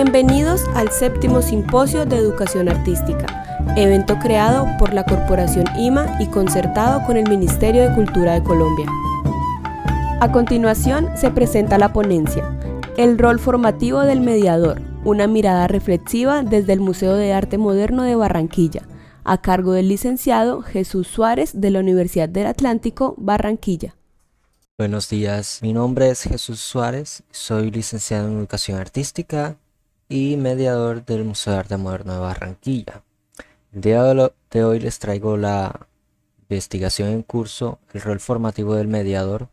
Bienvenidos al séptimo Simposio de Educación Artística, evento creado por la Corporación IMA y concertado con el Ministerio de Cultura de Colombia. A continuación se presenta la ponencia, el rol formativo del mediador, una mirada reflexiva desde el Museo de Arte Moderno de Barranquilla, a cargo del licenciado Jesús Suárez de la Universidad del Atlántico, Barranquilla. Buenos días, mi nombre es Jesús Suárez, soy licenciado en Educación Artística y mediador del Museo de Arte Moderno de Barranquilla. El día de hoy les traigo la investigación en curso, el rol formativo del mediador,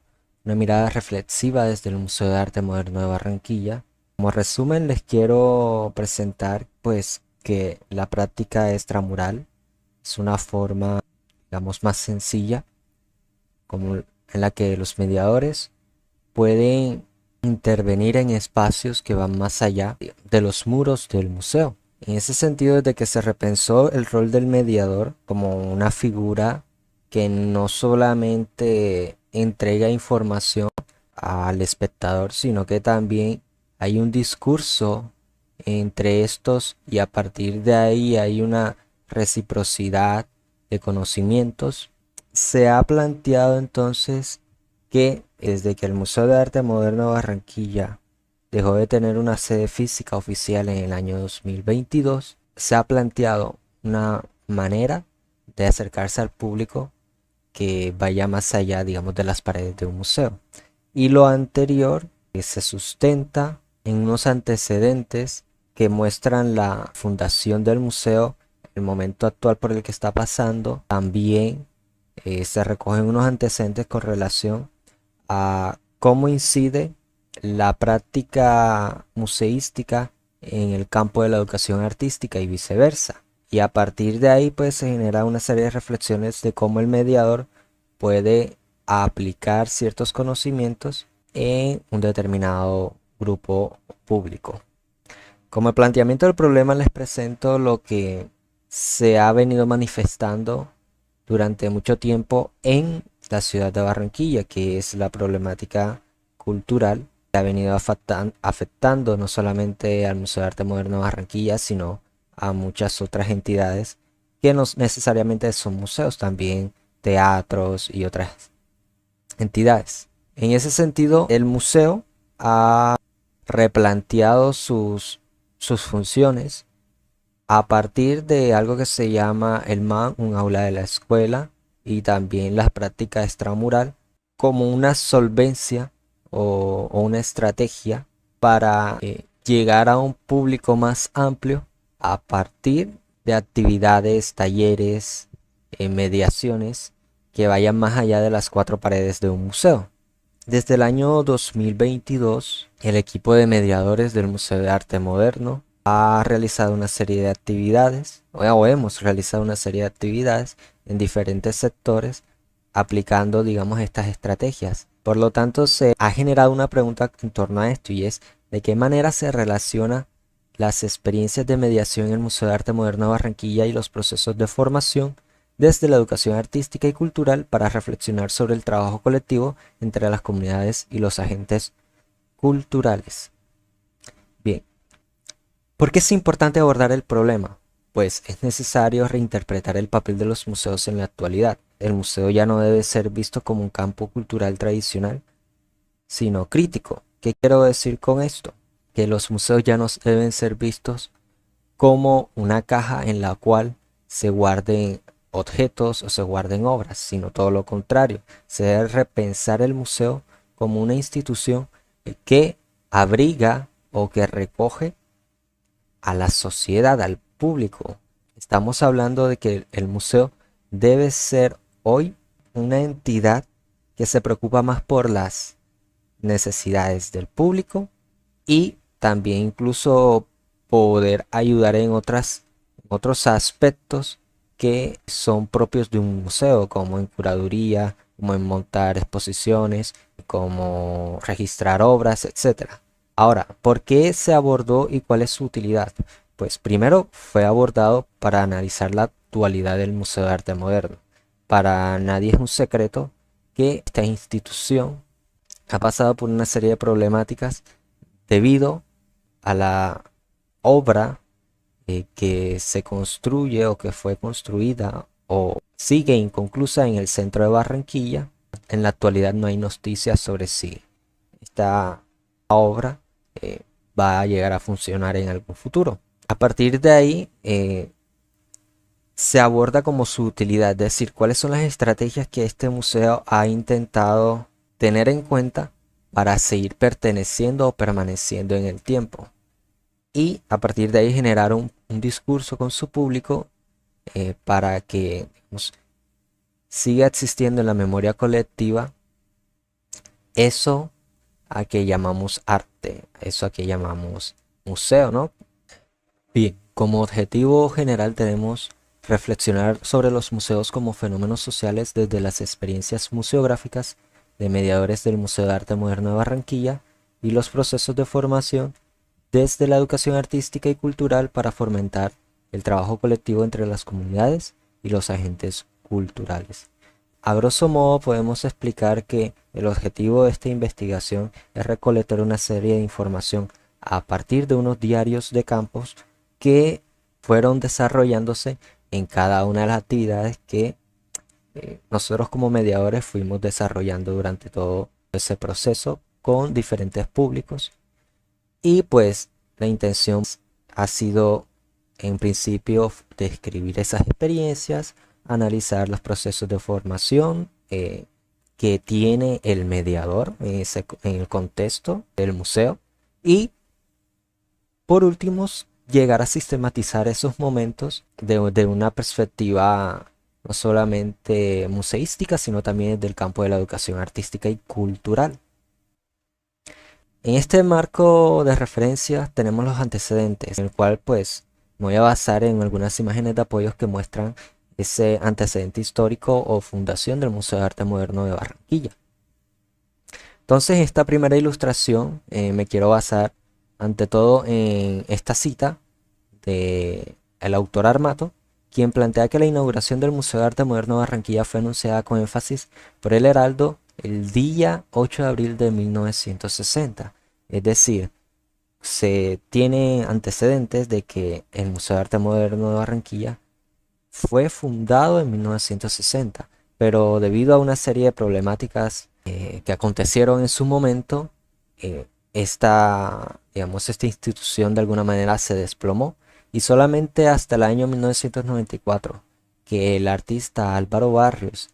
una mirada reflexiva desde el Museo de Arte Moderno de Barranquilla. Como resumen les quiero presentar que la práctica extramural es una forma, digamos, más sencilla en la que los mediadores pueden intervenir en espacios que van más allá de los muros del museo. En ese sentido, desde que se repensó el rol del mediador como una figura que no solamente entrega información al espectador, sino que también hay un discurso entre estos y a partir de ahí hay una reciprocidad de conocimientos. Se ha planteado entonces que desde que el Museo de Arte Moderno de Barranquilla dejó de tener una sede física oficial en el año 2022, se ha planteado una manera de acercarse al público que vaya más allá, digamos, de las paredes de un museo. Y lo anterior se sustenta en unos antecedentes que muestran la fundación del museo, el momento actual por el que está pasando. También se recogen unos antecedentes con relación a cómo incide la práctica museística en el campo de la educación artística y viceversa. Y a partir de ahí se genera una serie de reflexiones de cómo el mediador puede aplicar ciertos conocimientos en un determinado grupo público. Como el planteamiento del problema les presento lo que se ha venido manifestando durante mucho tiempo en la ciudad de Barranquilla, que es la problemática cultural que ha venido afectando no solamente al Museo de Arte Moderno de Barranquilla, sino a muchas otras entidades que no necesariamente son museos, también teatros y otras entidades. En ese sentido, el museo ha replanteado sus funciones a partir de algo que se llama el MAN, un aula de la escuela, y también la práctica extramural como una solvencia o una estrategia para llegar a un público más amplio a partir de actividades, talleres, mediaciones que vayan más allá de las cuatro paredes de un museo. Desde el año 2022, el equipo de mediadores del Museo de Arte Moderno ha realizado una serie de actividades, o hemos realizado una serie de actividades en diferentes sectores, aplicando, digamos, estas estrategias. Por lo tanto, se ha generado una pregunta en torno a esto, y es ¿de qué manera se relaciona las experiencias de mediación en el Museo de Arte Moderno de Barranquilla y los procesos de formación desde la educación artística y cultural para reflexionar sobre el trabajo colectivo entre las comunidades y los agentes culturales? Bien, ¿por qué es importante abordar el problema? Pues es necesario reinterpretar el papel de los museos en la actualidad. El museo ya no debe ser visto como un campo cultural tradicional, sino crítico. ¿Qué quiero decir con esto? Que los museos ya no deben ser vistos como una caja en la cual se guarden objetos o se guarden obras, sino todo lo contrario. Se debe repensar el museo como una institución que abriga o que recoge a la sociedad, al público. Estamos hablando de que el museo debe ser hoy una entidad que se preocupa más por las necesidades del público y también incluso poder ayudar en otros aspectos que son propios de un museo, como en curaduría, como en montar exposiciones, como registrar obras, etc. Ahora, ¿por qué se abordó y cuál es su utilidad? Pues primero fue abordado para analizar la actualidad del Museo de Arte Moderno. Para nadie es un secreto que esta institución ha pasado por una serie de problemáticas debido a la obra que se construye o que fue construida o sigue inconclusa en el centro de Barranquilla. En la actualidad no hay noticias sobre si esta obra va a llegar a funcionar en algún futuro. A partir de ahí se aborda como su utilidad, es decir, cuáles son las estrategias que este museo ha intentado tener en cuenta para seguir perteneciendo o permaneciendo en el tiempo. Y a partir de ahí generar un discurso con su público para que, digamos, siga existiendo en la memoria colectiva eso a que llamamos arte, eso a que llamamos museo, ¿no? Bien, como objetivo general tenemos reflexionar sobre los museos como fenómenos sociales desde las experiencias museográficas de mediadores del Museo de Arte Moderno de Barranquilla y los procesos de formación desde la educación artística y cultural para fomentar el trabajo colectivo entre las comunidades y los agentes culturales. A grosso modo podemos explicar que el objetivo de esta investigación es recolectar una serie de información a partir de unos diarios de campos que fueron desarrollándose en cada una de las actividades que nosotros como mediadores fuimos desarrollando durante todo ese proceso con diferentes públicos. Y pues la intención ha sido en principio describir esas experiencias, analizar los procesos de formación que tiene el mediador en el contexto del museo y por último llegar a sistematizar esos momentos de una perspectiva no solamente museística, sino también del campo de la educación artística y cultural. En este marco de referencia tenemos los antecedentes, en el cual pues me voy a basar en algunas imágenes de apoyo que muestran ese antecedente histórico o fundación del Museo de Arte Moderno de Barranquilla. Entonces, en esta primera ilustración me quiero basar ante todo en esta cita del autor Armato, quien plantea que la inauguración del Museo de Arte Moderno de Barranquilla fue anunciada con énfasis por el Heraldo el día 8 de abril de 1960. Es decir, se tiene antecedentes de que el Museo de Arte Moderno de Barranquilla fue fundado en 1960, pero debido a una serie de problemáticas que acontecieron en su momento, esta institución de alguna manera se desplomó y solamente hasta el año 1994 que el artista Álvaro Barrios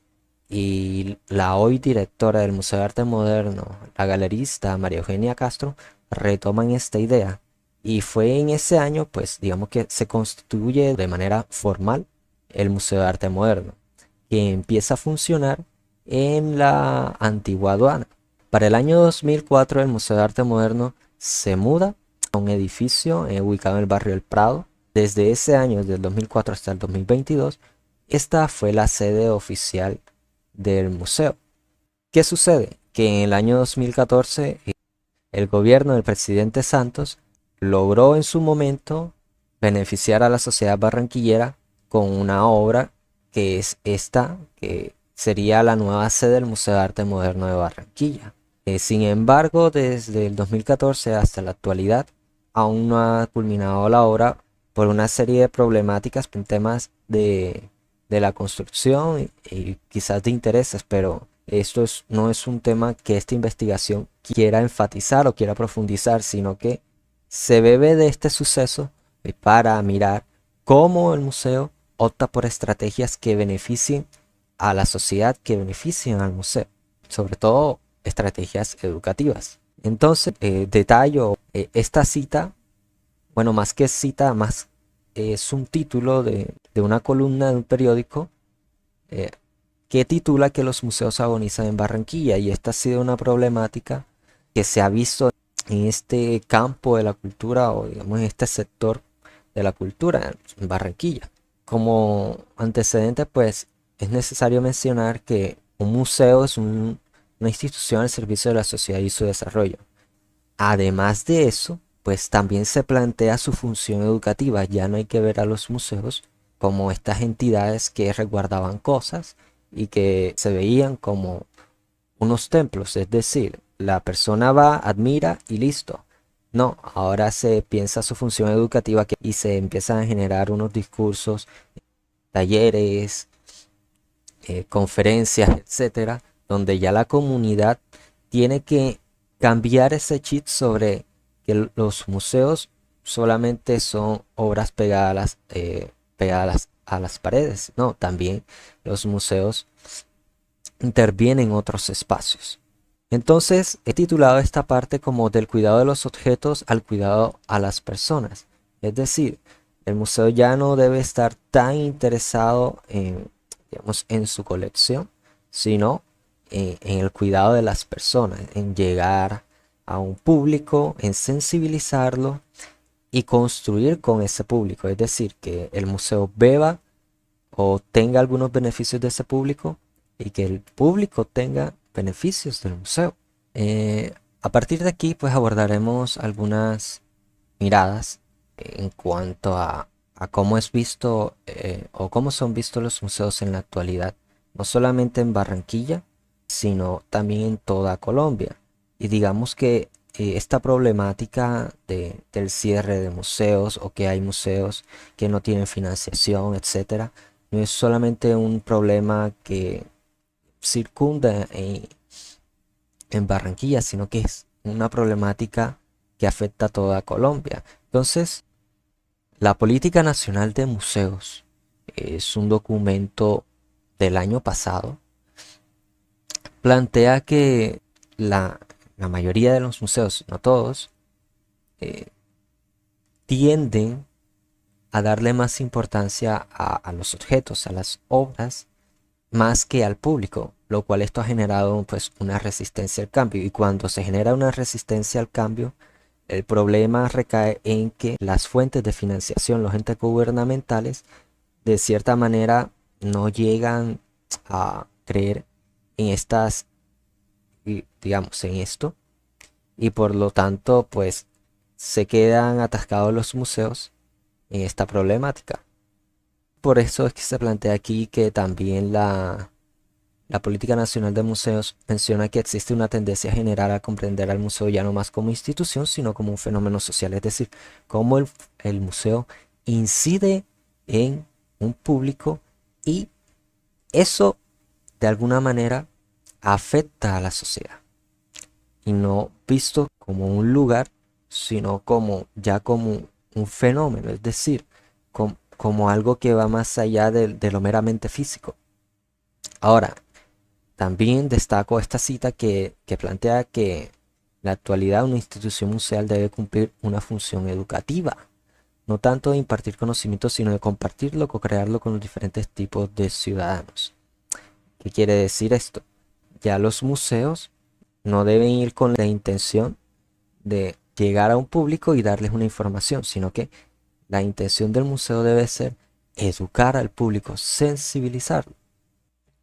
y la hoy directora del Museo de Arte Moderno, la galerista María Eugenia Castro, retoman esta idea. Y fue en ese año, pues, digamos que se constituye de manera formal el Museo de Arte Moderno, que empieza a funcionar en la antigua aduana. Para el año 2004, el Museo de Arte Moderno se muda a un edificio ubicado en el barrio El Prado. Desde ese año, desde el 2004 hasta el 2022, esta fue la sede oficial del museo. ¿Qué sucede? Que en el año 2014 el gobierno del presidente Santos logró en su momento beneficiar a la sociedad barranquillera con una obra que es esta, que sería la nueva sede del Museo de Arte Moderno de Barranquilla. Sin embargo, desde el 2014 hasta la actualidad aún no ha culminado la obra por una serie de problemáticas en temas de la construcción y quizás de intereses, pero esto no es un tema que esta investigación quiera enfatizar o quiera profundizar, sino que se bebe de este suceso para mirar cómo el museo opta por estrategias que beneficien a la sociedad, que beneficien al museo, sobre todo estrategias educativas. Entonces, detallo esta cita, bueno, más que cita, más es un título de una columna de un periódico que titula que los museos agonizan en Barranquilla, y esta ha sido una problemática que se ha visto en este campo de la cultura, o digamos en este sector de la cultura en Barranquilla. Como antecedente, pues es necesario mencionar que un museo es una institución al servicio de la sociedad y su desarrollo. Además de eso, pues también se plantea su función educativa. Ya no hay que ver a los museos como estas entidades que resguardaban cosas y que se veían como unos templos, es decir, la persona va, admira y listo. No, ahora se piensa su función educativa y se empiezan a generar unos discursos, talleres, conferencias, etcétera, donde ya la comunidad tiene que cambiar ese chip sobre que los museos solamente son obras pegadas a las paredes. No, también los museos intervienen en otros espacios. Entonces, he titulado esta parte como del cuidado de los objetos al cuidado a las personas. Es decir, el museo ya no debe estar tan interesado en, digamos, en su colección, sino en el cuidado de las personas, en llegar a un público, en sensibilizarlo y construir con ese público. Es decir, que el museo beba o tenga algunos beneficios de ese público y que el público tenga beneficios del museo. A partir de aquí, pues abordaremos algunas miradas en cuanto a cómo es visto o cómo son vistos los museos en la actualidad, no solamente en Barranquilla, sino también en toda Colombia. Y digamos que esta problemática del cierre de museos o que hay museos que no tienen financiación, etcétera, no es solamente un problema que circunda en Barranquilla, sino que es una problemática que afecta a toda Colombia. Entonces, la Política Nacional de Museos es un documento del año pasado. Plantea que la mayoría de los museos, no todos, tienden a darle más importancia a los objetos, a las obras, más que al público, lo cual esto ha generado pues una resistencia al cambio. Y cuando se genera una resistencia al cambio, el problema recae en que las fuentes de financiación, los entes gubernamentales, de cierta manera no llegan a creer en estas, digamos, en esto, y por lo tanto pues se quedan atascados los museos en esta problemática. Por eso es que se plantea aquí que también la Política Nacional de Museos menciona que existe una tendencia general a comprender al museo ya no más como institución, sino como un fenómeno social, es decir, cómo el museo incide en un público y eso de alguna manera afecta a la sociedad y no visto como un lugar, sino como ya como un fenómeno, es decir, como algo que va más allá de lo meramente físico. Ahora, también destaco esta cita que plantea que en la actualidad una institución museal debe cumplir una función educativa, no tanto de impartir conocimiento, sino de compartirlo, co-crearlo con los diferentes tipos de ciudadanos. ¿Qué quiere decir esto? Ya los museos no deben ir con la intención de llegar a un público y darles una información, sino que la intención del museo debe ser educar al público, sensibilizarlo.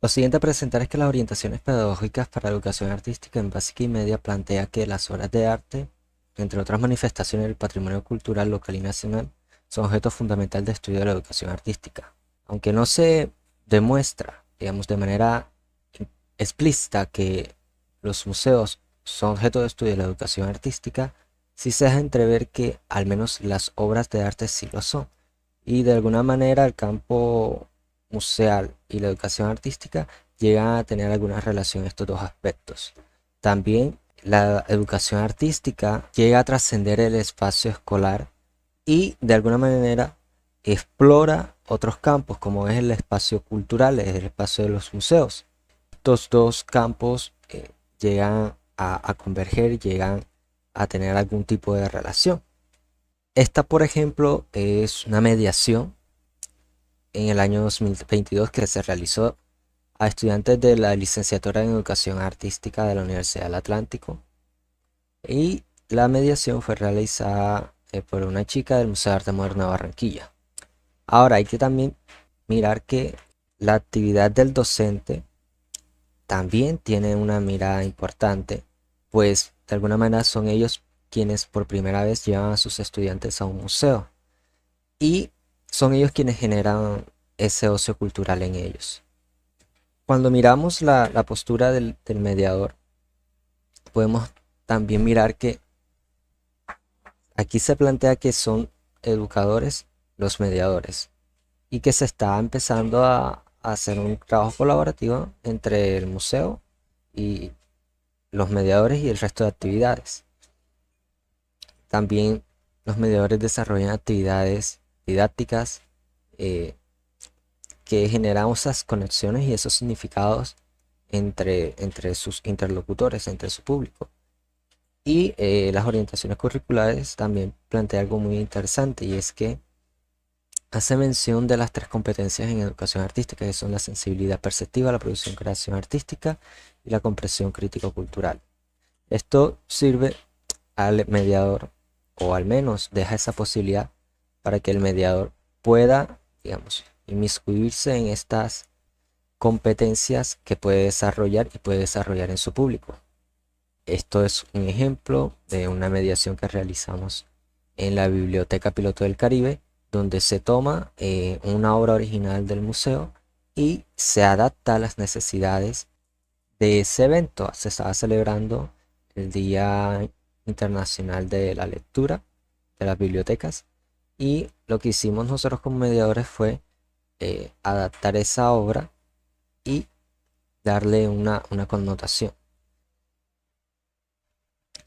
Lo siguiente a presentar es que las orientaciones pedagógicas para la educación artística en básica y media plantea que las obras de arte, entre otras manifestaciones del patrimonio cultural local y nacional, son objeto fundamental de estudio de la educación artística. Aunque no se demuestra, digamos, de manera explícita que los museos son objeto de estudio de la educación artística, sí se deja entrever que al menos las obras de arte sí lo son. Y de alguna manera el campo museal y la educación artística llegan a tener alguna relación estos dos aspectos. También la educación artística llega a trascender el espacio escolar y de alguna manera explora otros campos como es el espacio cultural, es el espacio de los museos. Estos dos campos llegan a converger, llegan a tener algún tipo de relación. Esta, por ejemplo, es una mediación en el año 2022 que se realizó a estudiantes de la licenciatura en Educación Artística de la Universidad del Atlántico. Y la mediación fue realizada por una chica del Museo de Arte Moderno de Barranquilla. Ahora hay que también mirar que la actividad del docente también tiene una mirada importante, pues de alguna manera son ellos quienes por primera vez llevan a sus estudiantes a un museo y son ellos quienes generan ese ocio cultural en ellos. Cuando miramos la postura del mediador, podemos también mirar que Aquí se plantea que son educadores los mediadores y que se está empezando a hacer un trabajo colaborativo entre el museo y los mediadores y el resto de actividades. También los mediadores desarrollan actividades didácticas que generan esas conexiones y esos significados entre sus interlocutores, entre su público. Y las orientaciones curriculares también plantea algo muy interesante, y es que hace mención de las 3 competencias en educación artística, que son la sensibilidad perceptiva, la producción y creación artística y la comprensión crítico-cultural. Esto sirve al mediador, o al menos deja esa posibilidad para que el mediador pueda, digamos, inmiscuirse en estas competencias que puede desarrollar y puede desarrollar en su público. Esto es un ejemplo de una mediación que realizamos en la Biblioteca Piloto del Caribe, donde se toma una obra original del museo y se adapta a las necesidades de ese evento. Se estaba celebrando el Día Internacional de la Lectura de las bibliotecas, y lo que hicimos nosotros como mediadores fue adaptar esa obra y darle una connotación.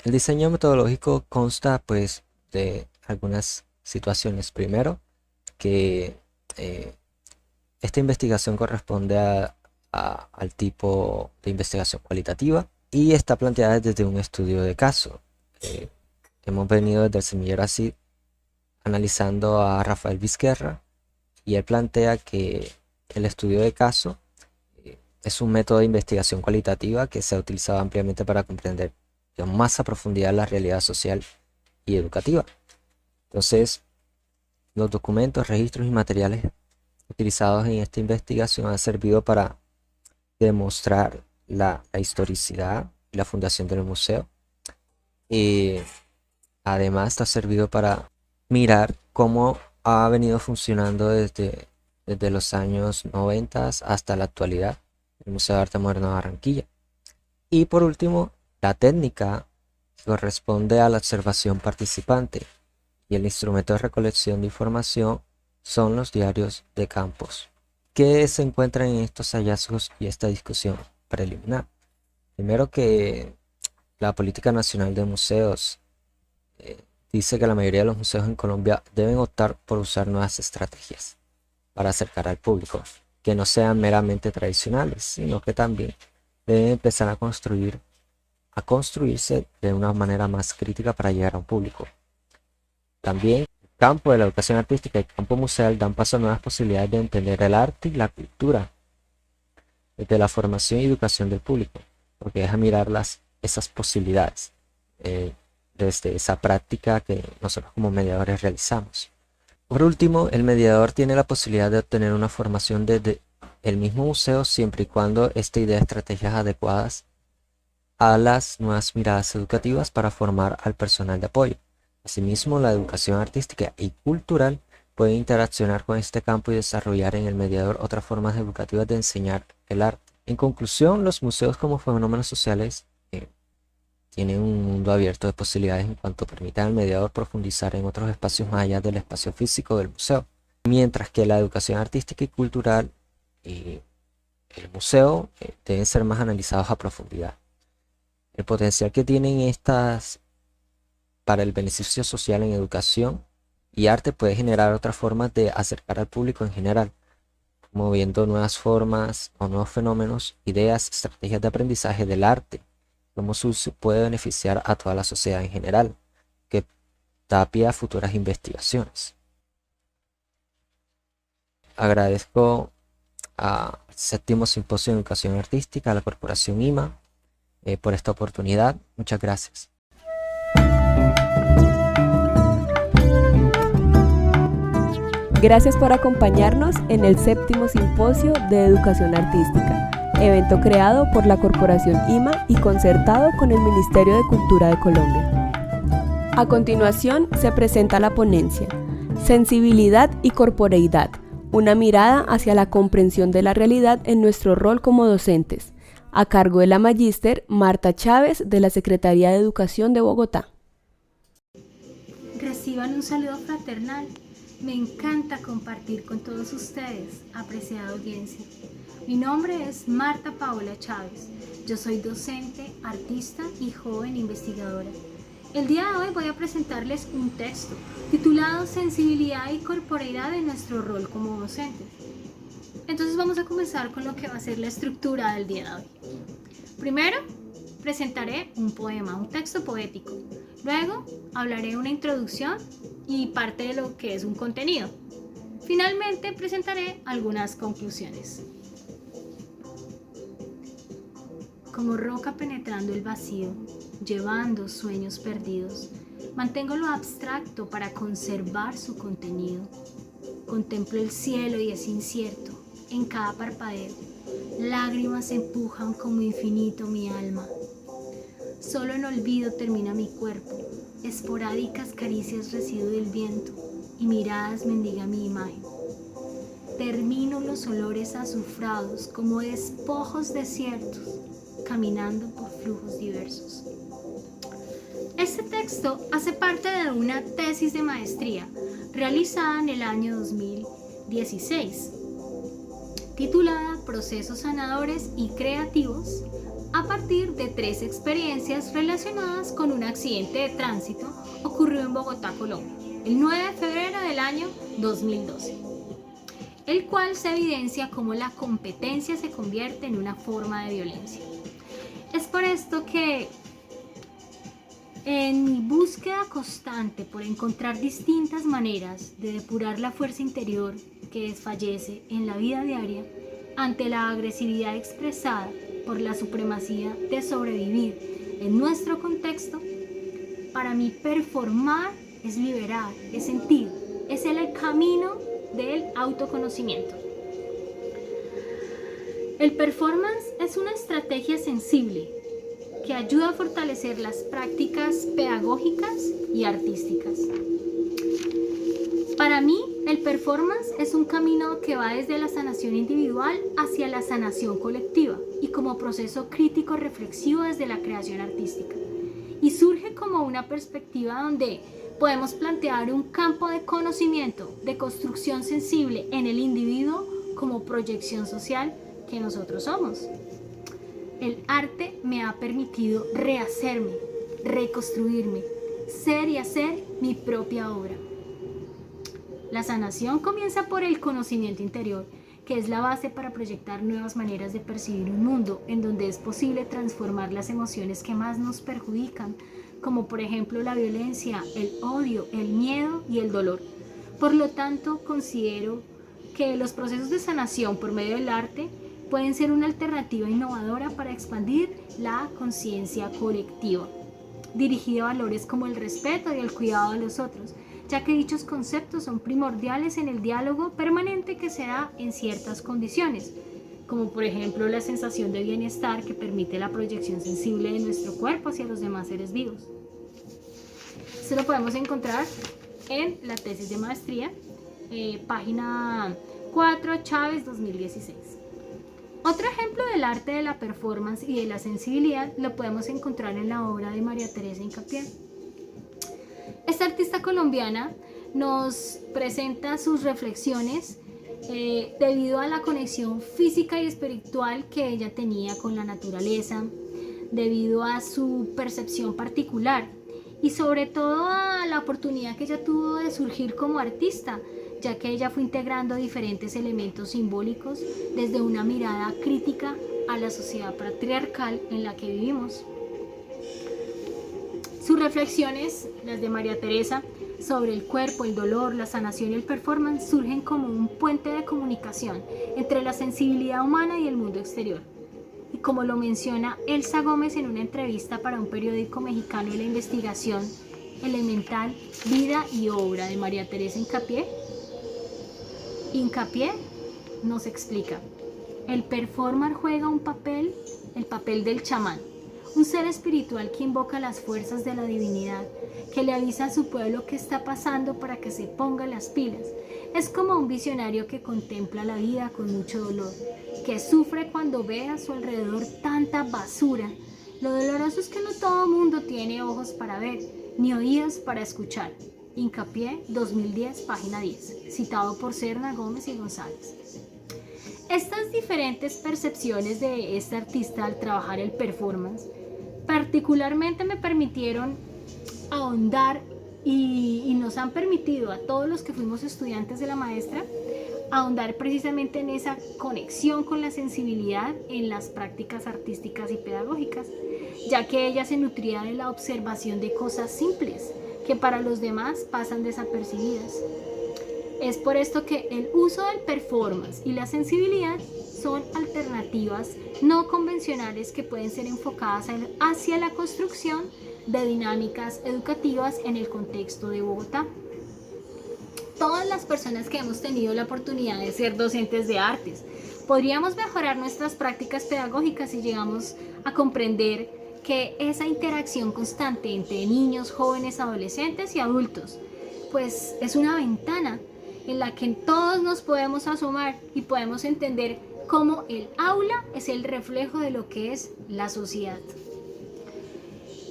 El diseño metodológico consta pues de algunas situaciones. Primero, que esta investigación corresponde al tipo de investigación cualitativa y está planteada desde un estudio de caso. Hemos venido desde el semillero así analizando a Rafael Vizquerra, y él plantea que el estudio de caso es un método de investigación cualitativa que se ha utilizado ampliamente para comprender más a profundidad la realidad social y educativa. Entonces, los documentos, registros y materiales utilizados en esta investigación han servido para demostrar la historicidad y la fundación del museo. Y además está servido para mirar cómo ha venido funcionando desde los años 90 hasta la actualidad el Museo de Arte Moderno de Barranquilla. Y por último, la técnica que corresponde a la observación participante, y el instrumento de recolección de información son los diarios de campos. ¿Qué se encuentran en estos hallazgos y esta discusión preliminar? Primero, que la Política Nacional de Museos dice que la mayoría de los museos en Colombia deben optar por usar nuevas estrategias para acercar al público, que no sean meramente tradicionales, sino que también deben empezar a construirse de una manera más crítica para llegar a un público. También el campo de la educación artística y el campo museal dan paso a nuevas posibilidades de entender el arte y la cultura desde la formación y educación del público, porque deja mirar esas posibilidades desde esa práctica que nosotros como mediadores realizamos. Por último, el mediador tiene la posibilidad de obtener una formación desde el mismo museo, siempre y cuando éste idee estrategias adecuadas a las nuevas miradas educativas para formar al personal de apoyo. Asimismo, la educación artística y cultural puede interaccionar con este campo y desarrollar en el mediador otras formas educativas de enseñar el arte. En conclusión, los museos como fenómenos sociales tienen un mundo abierto de posibilidades en cuanto permitan al mediador profundizar en otros espacios más allá del espacio físico del museo, mientras que la educación artística y cultural y el museo deben ser más analizados a profundidad. El potencial que tienen estas para el beneficio social en educación y arte puede generar otras formas de acercar al público en general, promoviendo nuevas formas o nuevos fenómenos, ideas, estrategias de aprendizaje del arte, cómo su uso puede beneficiar a toda la sociedad en general, que da pie a futuras investigaciones. Agradezco al Séptimo Simposio de Educación Artística, a la Corporación IMA, por esta oportunidad. Muchas gracias. Gracias por acompañarnos en el Séptimo Simposio de Educación Artística, evento creado por la Corporación IMA y concertado con el Ministerio de Cultura de Colombia. A continuación se presenta la ponencia Sensibilidad y corporeidad, una mirada hacia la comprensión de la realidad en nuestro rol como docentes, a cargo de la magíster Marta Chávez de la Secretaría de Educación de Bogotá. Reciban un saludo fraternal. Me encanta compartir con todos ustedes, apreciada audiencia. Mi nombre es Marta Paola Chávez. Yo soy docente, artista y joven investigadora. El día de hoy voy a presentarles un texto titulado Sensibilidad y corporeidad en nuestro rol como docentes. Entonces vamos a comenzar con lo que va a ser la estructura del día de hoy. Primero, presentaré un poema, un texto poético. Luego, hablaré una introducción y parte de lo que es un contenido. Finalmente, presentaré algunas conclusiones. Como roca penetrando el vacío, llevando sueños perdidos, mantengo lo abstracto para conservar su contenido. Contemplo el cielo y es incierto, en cada parpadeo, lágrimas empujan como infinito mi alma. Solo en olvido termina mi cuerpo, esporádicas caricias recibo del viento y miradas mendiga mi imagen. Termino los olores azufrados como despojos desiertos, caminando por flujos diversos. Este texto hace parte de una tesis de maestría realizada en el año 2016, titulada Procesos sanadores y creativos a partir de 3 experiencias relacionadas con un accidente de tránsito ocurrido en Bogotá, Colombia, el 9 de febrero del año 2012, el cual se evidencia cómo la competencia se convierte en una forma de violencia. Es por esto que en mi búsqueda constante por encontrar distintas maneras de depurar la fuerza interior que desfallece en la vida diaria ante la agresividad expresada por la supremacía de sobrevivir en nuestro contexto, para mí performar es liberar, es sentir, es el camino del autoconocimiento. El performance es una estrategia sensible que ayuda a fortalecer las prácticas pedagógicas y artísticas. Para mí, el performance es un camino que va desde la sanación individual hacia la sanación colectiva y como proceso crítico reflexivo desde la creación artística. Y surge como una perspectiva donde podemos plantear un campo de conocimiento, de construcción sensible en el individuo como proyección social que nosotros somos. El arte me ha permitido rehacerme, reconstruirme, ser y hacer mi propia obra. La sanación comienza por el conocimiento interior, que es la base para proyectar nuevas maneras de percibir un mundo en donde es posible transformar las emociones que más nos perjudican, como por ejemplo la violencia, el odio, el miedo y el dolor. Por lo tanto, considero que los procesos de sanación por medio del arte pueden ser una alternativa innovadora para expandir la conciencia colectiva, dirigida a valores como el respeto y el cuidado de los otros, ya que dichos conceptos son primordiales en el diálogo permanente que se da en ciertas condiciones, como por ejemplo la sensación de bienestar que permite la proyección sensible de nuestro cuerpo hacia los demás seres vivos. Esto lo podemos encontrar en la tesis de maestría, página 4, Chávez 2016. Otro ejemplo del arte de la performance y de la sensibilidad lo podemos encontrar en la obra de María Teresa Hincapié. Esta artista colombiana nos presenta sus reflexiones debido a la conexión física y espiritual que ella tenía con la naturaleza, debido a su percepción particular y sobre todo a la oportunidad que ella tuvo de surgir como artista, ya que ella fue integrando diferentes elementos simbólicos desde una mirada crítica a la sociedad patriarcal en la que vivimos. Sus reflexiones, las de María Teresa, sobre el cuerpo, el dolor, la sanación y el performance surgen como un puente de comunicación entre la sensibilidad humana y el mundo exterior. Y como lo menciona Elsa Gómez en una entrevista para un periódico mexicano de la investigación elemental, vida y obra de María Teresa Hincapié nos explica: el performer juega el papel del chamán, un ser espiritual que invoca las fuerzas de la divinidad, que le avisa a su pueblo qué está pasando para que se ponga las pilas. Es como un visionario que contempla la vida con mucho dolor, que sufre cuando ve a su alrededor tanta basura. Lo doloroso es que no todo mundo tiene ojos para ver, ni oídos para escuchar. Hincapié 2010, página 10, citado por Serna, Gómez y González. Estas diferentes percepciones de este artista al trabajar el performance particularmente me permitieron ahondar y nos han permitido a todos los que fuimos estudiantes de la maestra ahondar precisamente en esa conexión con la sensibilidad en las prácticas artísticas y pedagógicas, ya que ella se nutría de la observación de cosas simples que para los demás pasan desapercibidas. Es por esto que el uso del performance y la sensibilidad son alternativas no convencionales que pueden ser enfocadas hacia la construcción de dinámicas educativas en el contexto de Bogotá. Todas las personas que hemos tenido la oportunidad de ser docentes de artes, podríamos mejorar nuestras prácticas pedagógicas si llegamos a comprender que esa interacción constante entre niños, jóvenes, adolescentes y adultos, pues es una ventana en la que todos nos podemos asomar y podemos entender cómo el aula es el reflejo de lo que es la sociedad.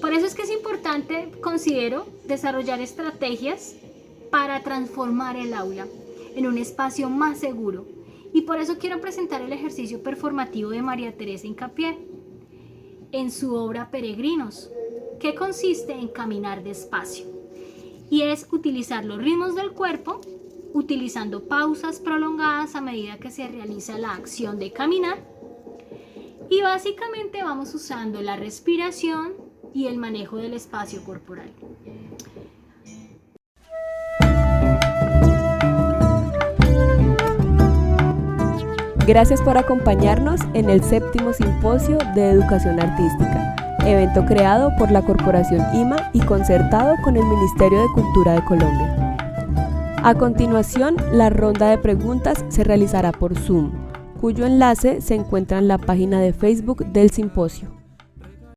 Por eso es que es importante, considero, desarrollar estrategias para transformar el aula en un espacio más seguro. Y por eso quiero presentar el ejercicio performativo de María Teresa Hincapié en su obra Peregrinos, que consiste en caminar despacio. Y es utilizar los ritmos del cuerpo, utilizando pausas prolongadas a medida que se realiza la acción de caminar. Y básicamente vamos usando la respiración y el manejo del espacio corporal. Gracias por acompañarnos en el 7º Simposio de Educación Artística, evento creado por la Corporación IMA y concertado con el Ministerio de Cultura de Colombia. A continuación, la ronda de preguntas se realizará por Zoom, cuyo enlace se encuentra en la página de Facebook del simposio.